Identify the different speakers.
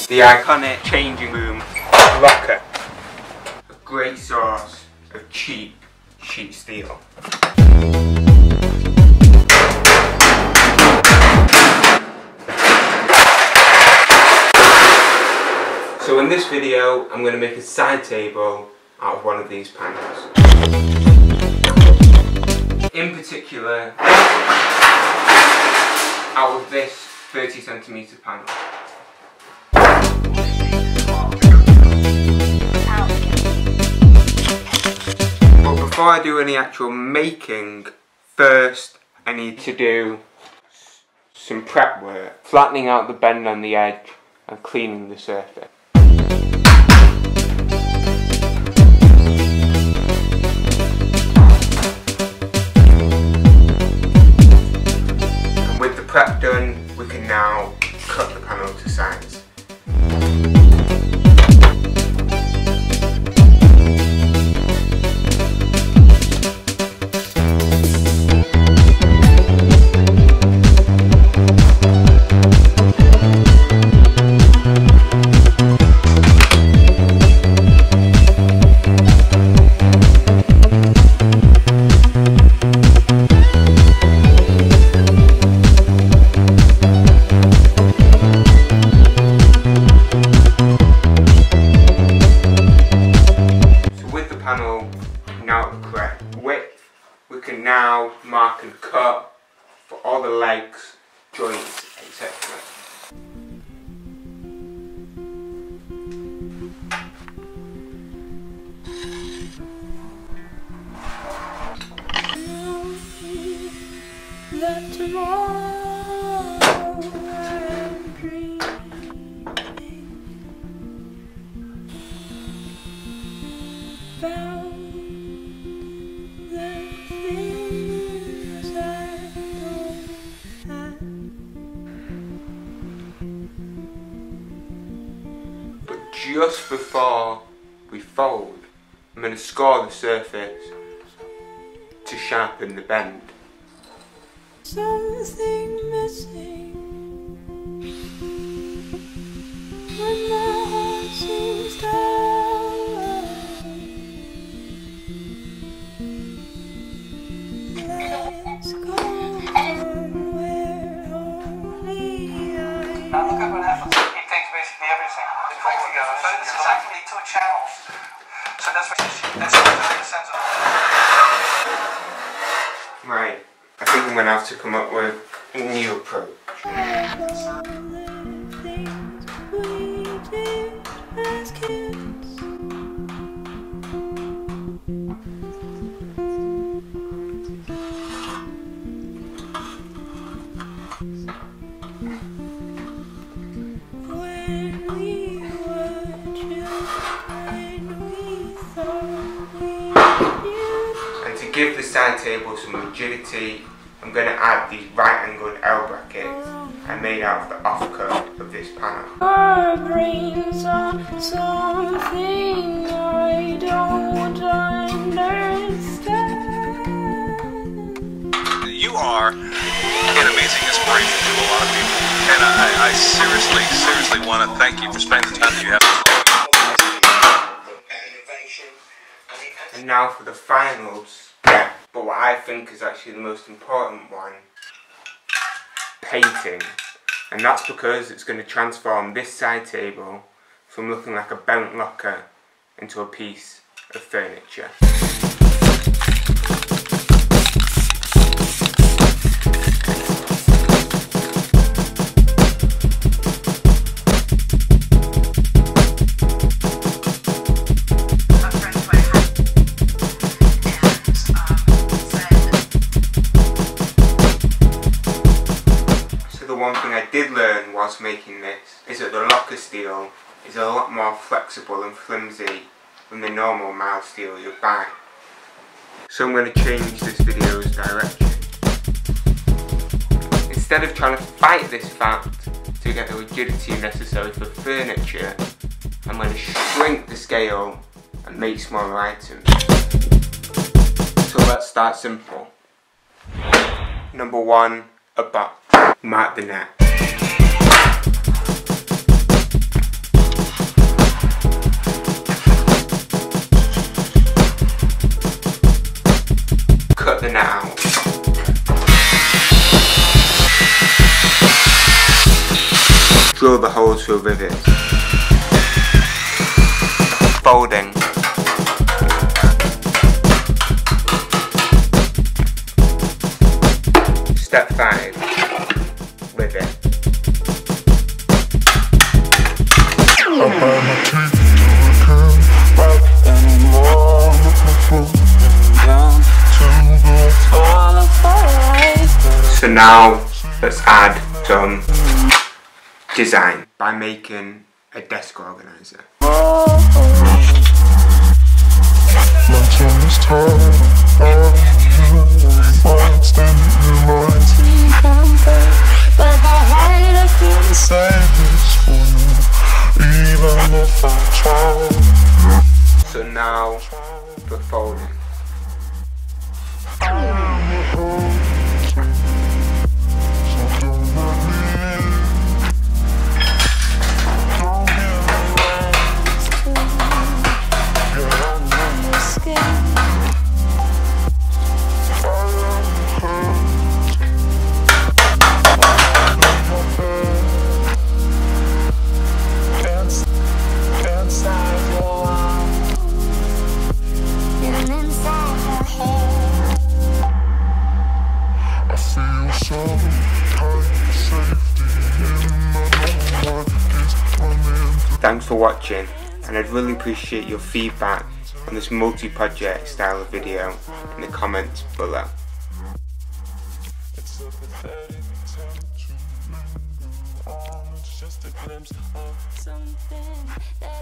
Speaker 1: the iconic changing room locker. A great source of cheap sheet steel. So in this video, I'm going to make a side table out of one of these panels. In particular, out of this 30cm panel. But before I do any actual making, first I need to do some prep work, flattening out the bend on the edge and cleaning the surface. And with the prep done, we can now cut the panel to size. Now the correct width, we can now mark and cut for all the legs, joints, etc. Just before we fold, I'm going to score the surface to sharpen the bend.
Speaker 2: Something missing when my heart seems tired. Let's go somewhere only I
Speaker 3: now look at what happens. He takes basically everything. It's put together. So this is actually two channels. So that's what the sense of.
Speaker 1: Right, I think I'm going to have to come up with a new approach. And to give the side table some rigidity, I'm going to add these right angled L brackets I made out of the offcut of this panel.
Speaker 2: Our brains are something I don't understand.
Speaker 4: You are an amazing inspiration to a lot of people, and I seriously want to thank you for spending the time that you have.
Speaker 1: And now for the finals, but what I think is actually the most important one, painting. And that's because it's going to transform this side table from looking like a bent locker into a piece of furniture. One thing I did learn whilst making this is that the locker steel is a lot more flexible and flimsy than the normal mild steel you buy. So I'm going to change this video's direction. Instead of trying to fight this fact to get the rigidity necessary for furniture, I'm going to shrink the scale and make smaller items. So let's start simple. Number 1, a box. Mark the neck. drill the holes through rivets. Folding. Step 5. Rivet. So now let's add some design by making a desk organizer. So now for folding. Thanks for watching, and I'd really appreciate your feedback on this multi-project style of video in the comments below.
Speaker 5: It's a pathetic attempt to remember all, it's just a glimpse of something that